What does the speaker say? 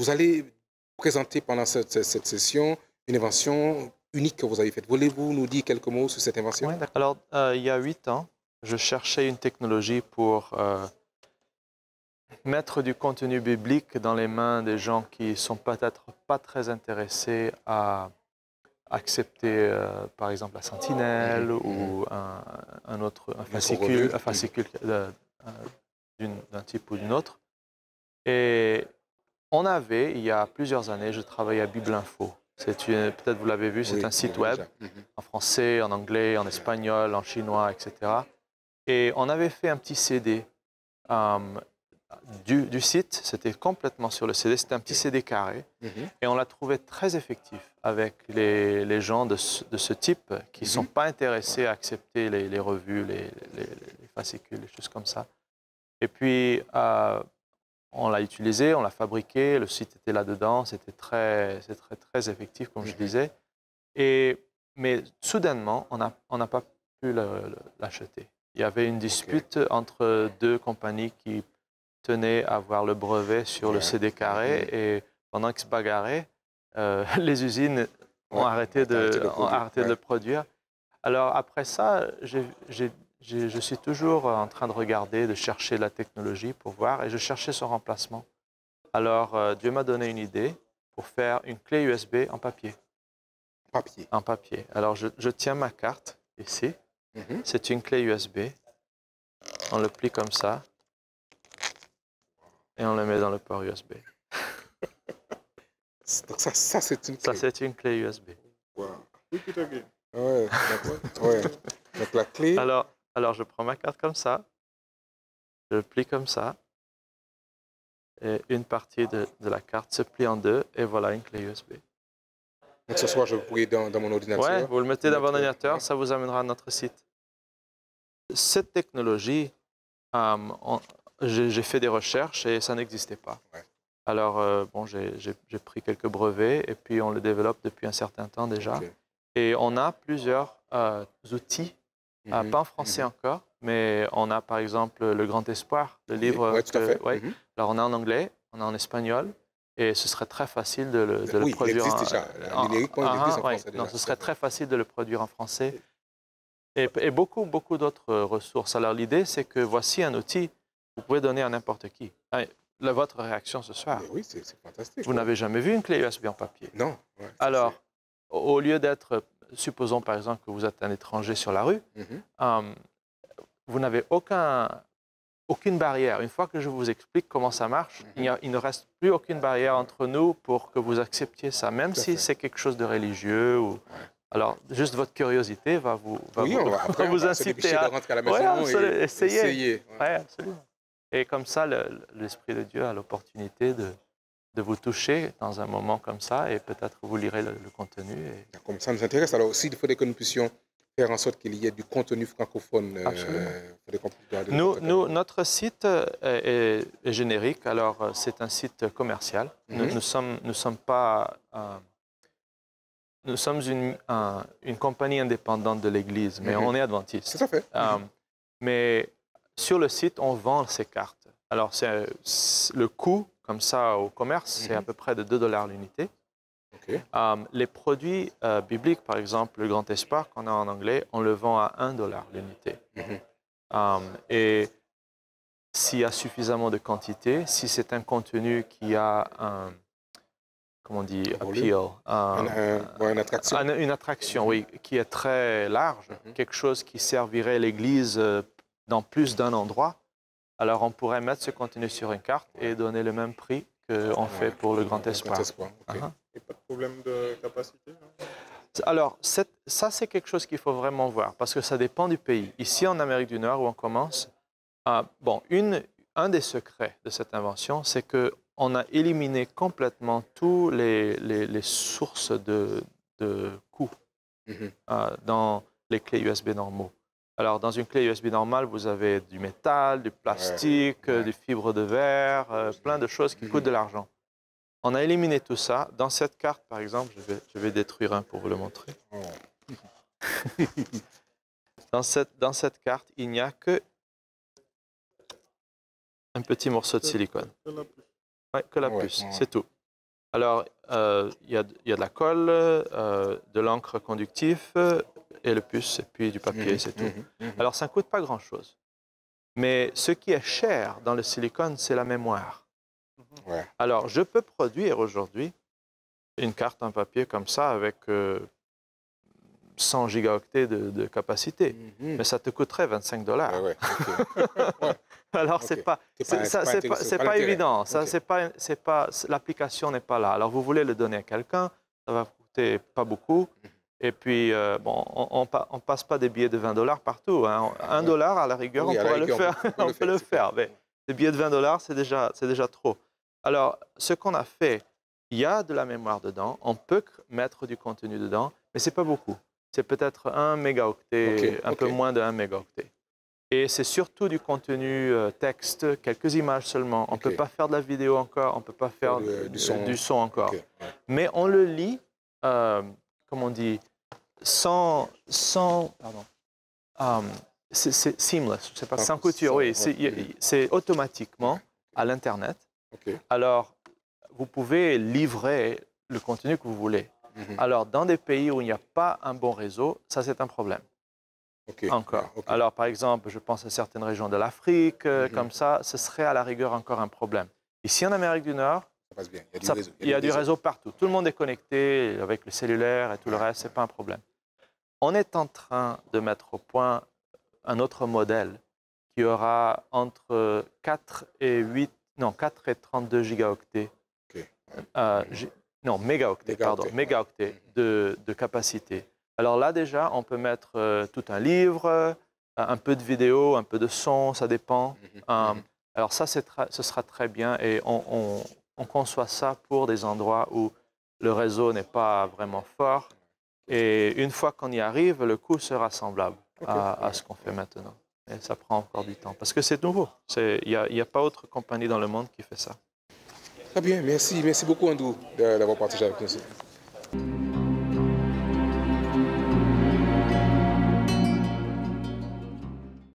Vous allez présenter pendant cette session une invention unique que vous avez faite. Voulez-vous nous dire quelques mots sur cette invention? Ouais, d'accord. Alors, il y a 8 ans, je cherchais une technologie pour mettre du contenu biblique dans les mains des gens qui ne sont peut-être pas très intéressés à accepter, par exemple, la sentinelle ou un autre un fascicule d'un type ou d'une autre. Et on avait, il y a plusieurs années, je travaillais à Bible Info. Peut-être vous l'avez vu, c'est Oui, un site oui, web déjà. en français, en anglais, en espagnol, en chinois, etc. Et on avait fait un petit CD du site, c'était complètement sur le CD, c'était un petit CD carré, et on l'a trouvé très effectif avec les gens de ce type qui ne sont pas intéressés à accepter les revues, les fascicules, les choses comme ça. Et puis, on l'a utilisé, on l'a fabriqué, le site était là-dedans, c'était très effectif, comme je disais. Mais soudainement, on n'a pas pu l'acheter. Il y avait une dispute entre deux compagnies qui tenaient à avoir le brevet sur le CD carré, et pendant qu'ils se bagarraient, les usines ont arrêté de le produire. Alors après ça, je suis toujours en train de regarder, de chercher la technologie pour voir, et je cherchais son remplacement. Alors Dieu m'a donné une idée pour faire une clé USB en papier. Papier. En papier. Alors je tiens ma carte ici. C'est une clé USB. On le plie comme ça et on le met dans le port USB. Donc ça c'est une Ça, clé. c'est une clé USB. Wow. Ouais, ouais. Donc la clé. Alors, je prends ma carte comme ça, je le plie comme ça, et une partie de la carte se plie en deux, et voilà une clé USB. Donc ce soir, je pourrais dans mon ordinateur. Ouais, vous le mettez dans votre ordinateur, ça vous amènera à notre site. Cette technologie, j'ai fait des recherches et ça n'existait pas. Ouais. Alors, bon, j'ai pris quelques brevets et puis on le développe depuis un certain temps déjà. Et on a plusieurs outils, pas en français encore, mais on a par exemple Le Grand Espoir, le livre. Oui, tout à fait. Alors, on a en anglais, on a en espagnol, et ce serait très facile de le produire. Il existe déjà. Numériquement, il existe en français déjà. Non, ce serait très facile de le produire en français. Et beaucoup, beaucoup d'autres ressources. Alors, l'idée, c'est que voici un outil que vous pouvez donner à n'importe qui. Votre réaction ce soir. Mais oui, c'est fantastique. Vous n'avez jamais vu une clé USB en papier? Non. Ouais, alors, au lieu d'être, supposons par exemple que vous êtes un étranger sur la rue, vous n'avez aucune barrière. Une fois que je vous explique comment ça marche, il ne reste plus aucune barrière entre nous pour que vous acceptiez ça, même si c'est quelque chose de religieux. Alors, juste votre curiosité va vous inciter à rentrer à la maison et essayer. Oui, absolument. Et comme ça, l'Esprit de Dieu a l'opportunité de vous toucher dans un moment comme ça, et peut-être vous lirez le contenu. Comme ça nous intéresse. Alors aussi, il faudrait que nous puissions faire en sorte qu'il y ait du contenu francophone. Notre site est générique. Alors, c'est un site commercial. Nous sommes pas... Nous sommes une compagnie indépendante de l'Église, mais on est adventiste. Tout à fait. Mais sur le site, on vend ces cartes. Alors, le coût, comme ça, au commerce, c'est à peu près de 2 $ l'unité. Les produits bibliques, par exemple, le Grand Espoir qu'on a en anglais, on le vend à 1 $ l'unité. Et s'il y a suffisamment de quantité, si c'est un contenu qui a comment on dit, appeal, une attraction, oui, qui est très large, quelque chose qui servirait l'Église dans plus d'un endroit, alors on pourrait mettre ce contenu sur une carte et donner le même prix qu'on fait pour le Grand Espoir. Et pas de problème de capacité, non? Alors, ça, c'est quelque chose qu'il faut vraiment voir, parce que ça dépend du pays. Ici, en Amérique du Nord, où on commence, un des secrets de cette invention, c'est qu'on a éliminé complètement tous les sources de coûts dans les clés USB normaux. Alors, dans une clé USB normale, vous avez du métal, du plastique, des fibres de verre, plein de choses qui coûtent de l'argent. On a éliminé tout ça. Dans cette carte, par exemple, je vais détruire un pour vous le montrer. Dans cette carte, il n'y a que un petit morceau de silicone. Que la puce. Oui, que la puce, c'est tout. Alors, il y a de la colle, de l'encre conductif et le puce, et puis du papier, c'est tout. Alors, ça ne coûte pas grand-chose. Mais ce qui est cher dans le silicone, c'est la mémoire. Ouais. Alors, je peux produire aujourd'hui une carte en papier comme ça avec 100 gigaoctets de capacité. Mais ça te coûterait 25 $. Ouais, ouais. Alors, c'est pas évident. L'application n'est pas là. Alors, vous voulez le donner à quelqu'un, ça va coûter pas beaucoup. Et puis, bon, on passe pas des billets de 20 $ partout. Hein. $1 à la rigueur, Oui, on pourrait le faire. On peut le faire. Mais des billets de 20 $, c'est déjà trop. Alors, ce qu'on a fait, il y a de la mémoire dedans. On peut mettre du contenu dedans, mais c'est pas beaucoup. C'est peut-être 1 mégaoctet, un peu moins de 1 mégaoctet. Et c'est surtout du contenu texte, quelques images seulement. On ne peut pas faire de la vidéo encore, on ne peut pas faire du son encore. Mais on le lit, comme on dit, sans c'est seamless, je sais pas, sans couture, oui. C'est automatiquement à l'Internet. Alors, vous pouvez livrer le contenu que vous voulez. Alors, dans des pays où il n'y a pas un bon réseau, ça c'est un problème. Encore. Alors, par exemple, je pense à certaines régions de l'Afrique, comme ça, ce serait à la rigueur encore un problème. Ici, en Amérique du Nord, ça passe bien. Il y a du réseau partout. Tout le monde est connecté avec le cellulaire et tout le reste, ce n'est pas un problème. On est en train de mettre au point un autre modèle qui aura entre 4 et 32 gigaoctets. Non, mégaoctets, pardon, mégaoctets de capacité. Alors là, déjà, on peut mettre tout un livre, un peu de vidéo, un peu de son, ça dépend. Alors ça, ce sera très bien et on conçoit ça pour des endroits où le réseau n'est pas vraiment fort. Et une fois qu'on y arrive, le coût sera semblable à ce qu'on fait maintenant. Et ça prend encore du temps parce que c'est nouveau. Il n'y a pas autre compagnie dans le monde qui fait ça. Très bien, merci. Merci beaucoup, Andrew, d'avoir partagé avec nous.